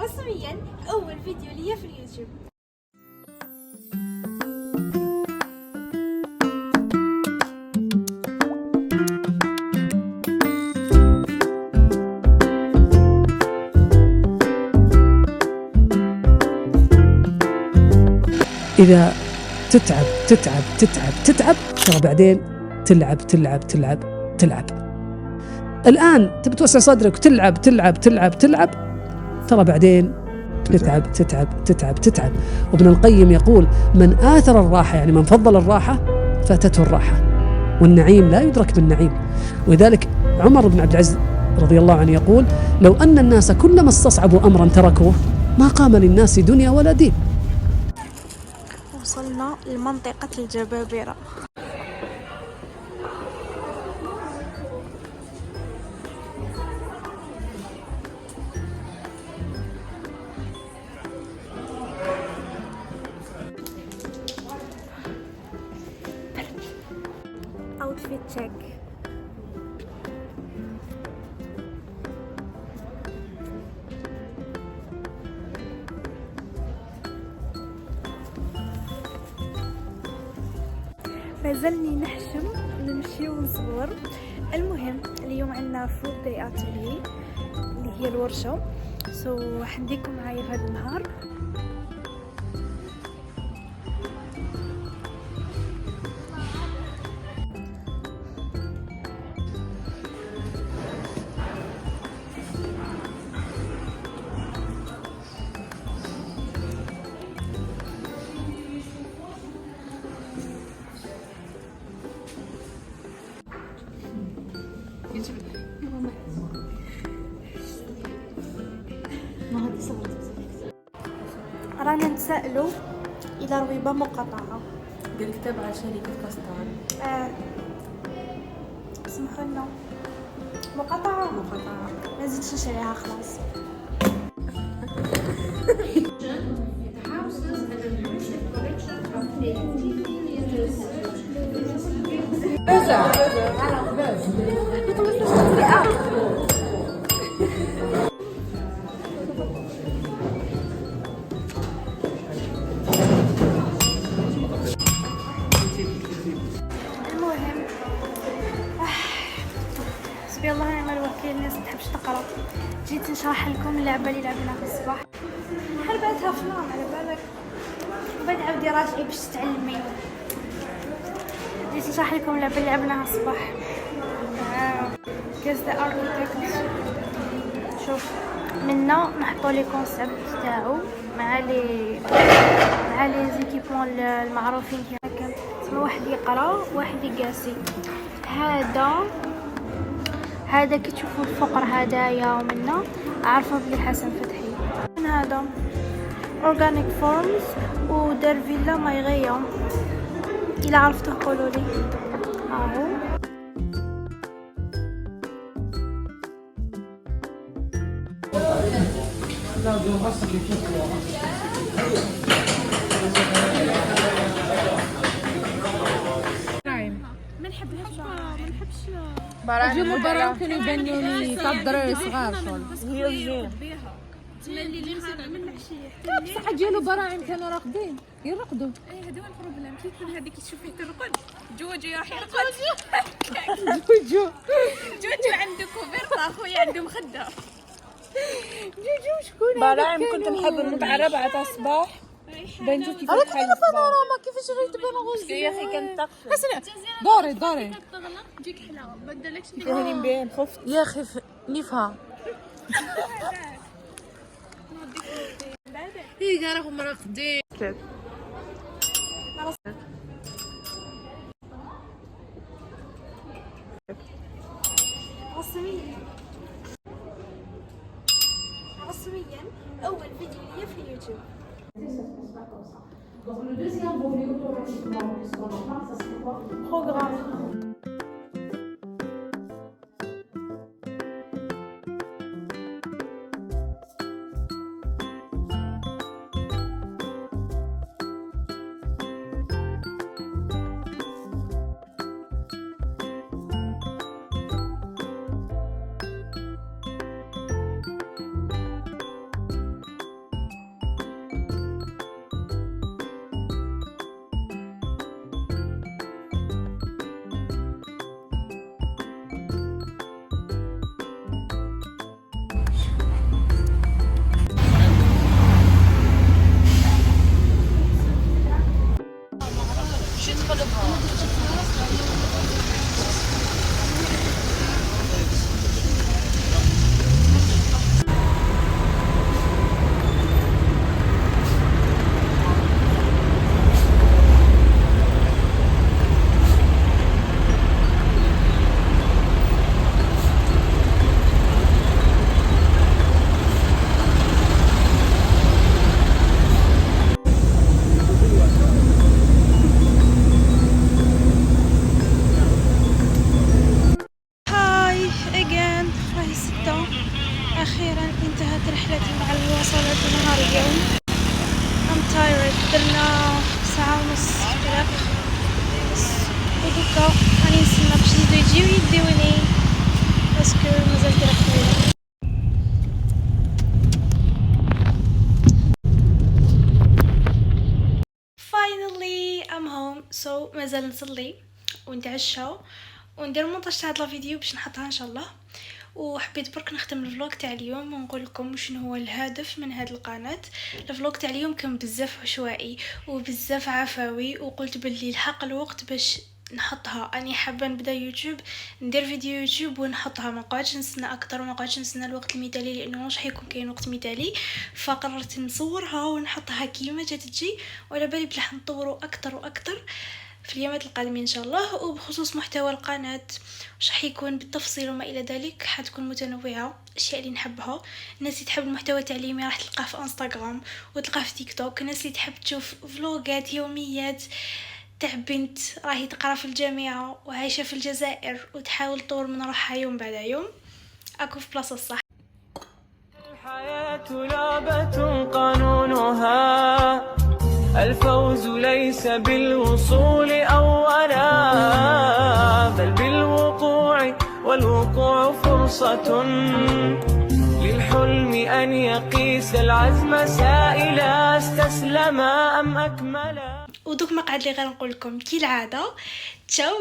رسميا أول فيديو لي في اليوتيوب. إذا تتعب تتعب تتعب تتعب ترى بعدين تلعب تلعب تلعب تلعب. الآن تبي توسع صدرك وتلعب تلعب تلعب تلعب ترى بعدين تتعب تتعب تتعب تتعب. وابن القيم يقول من آثر الراحة يعني من فضل الراحة فاتته الراحة، والنعيم لا يدرك بالنعيم. ولذلك عمر بن عبد العزيز رضي الله عنه يقول لو أن الناس كلما استصعبوا أمرا تركوه ما قام للناس دنيا ولا دين. وصلنا لمنطقة الجبابرة. اوتفيت تشيك. مازلني نحشم نمشي ونصور. المهم اليوم عندنا فود داي اتيلي اللي هي الورشه، راح نديكم معايا في هذا النهار. رانا نتسائلوا الى رويبه مقاطعه. قالك تابعة شركة كاستان. سمحوا لنا مقاطعه ما زدتش نشريها خلاص. المهم حسبي الله ونعم الوكيل. الناس متحبش تقرا. جيت نشرح لكم اللعبه اللي لعبناها في الصباح. حلبتها فلام على بالك، وبعد عاودي راجعي باش تتعلمي. جيت نشرح لكم اللعبه اللي لعبناها الصباح. كاس ذا اركيتكت. شوف منا نحطوا لي كونسيبت تاعو مع لي زيكيبمون المعروفين هكا. تسمى واحد يقرا واحد يقاسي. هذا كي تشوفوا الفقر هدايا ومنا عارفه بلي حسن فتحي. من هذا اورغانيك فورمز ودار فيلا مايغيا. الى عرفتوه قولوا لي. اهو براهم كانوا يبانوا لي تضري صغار شغل. هي الجو تملي لي من العشيه بصح ديالو براهم كانوا راقدين يرقدوا. هذا هو البروبليم. كي يكون هذيك تشوفيه ترقد جوجو راح يرقد. جوجو عنده كوفرت، اخويا عنده مخده. جوجو شكون براهم كنت نحب نموت على 4 تاع الصباح. بنتو كيف راه تبان البانوراما كيفاش غير تبان غوز. يا اخي كانت تقفل اسمع دوري تغلق تجيك حلاوه ما بدلكش فيها بين خفت يا اخي نفها هي كاع راهم راقدين. رسميا اول فيديو لي في اليوتيوب. Programme. رحلتي مع المواصلات نهار اليوم. I'm tired. درنا ساعة ونص كذا بس، ودوكا راني نستنى باش يزيدو يجيو يديوني باسكو مازال كدا قليلة. Finally I'm home. So مازال نصلي ونتعشى وندير مونتاج تاع هاد الفيديو باش نحطها ان شاء الله. وحبيت برك نختم الفلوق تاع اليوم ونقول لكم شنو هو الهدف من هذه القناه. الفلوق تاع اليوم كان بزاف عشوائي وبزاف عفوي، وقلت باللي الحق الوقت باش نحطها. اني حابه نبدا يوتيوب، ندير فيديو يوتيوب ونحطها، ما نقعدش نستنى اكثر وما نقعدش نستنى الوقت المثالي لانه مش حيكون كاين وقت مثالي. فقررت نصورها ونحطها كيما جات تجي، وعلى بالي بلي نطوروا اكثر واكثر في اليومات القادمين ان شاء الله. وبخصوص محتوى القناه واش راح يكون بالتفصيل وما الى ذلك، حتكون متنوعه، الاشياء اللي نحبها. الناس اللي تحب المحتوى التعليمي راح تلقاه في انستغرام وتلقاه في تيك توك. الناس اللي تحب تشوف فلوقات يوميات تاع بنت راهي تقرا في الجامعه وعايشه في الجزائر وتحاول تطور من روحها يوم بعد يوم، اكو في بلاصه الصح. الحياة لعبة قانونها الفوز ليس بالوصول أولا بل بالوقوع، والوقوع فرصة للحلم أن يقيس العزم سائلا استسلم أم أكملا. ودوك ما قعد لي غير نقول لكم كالعاده تشاو.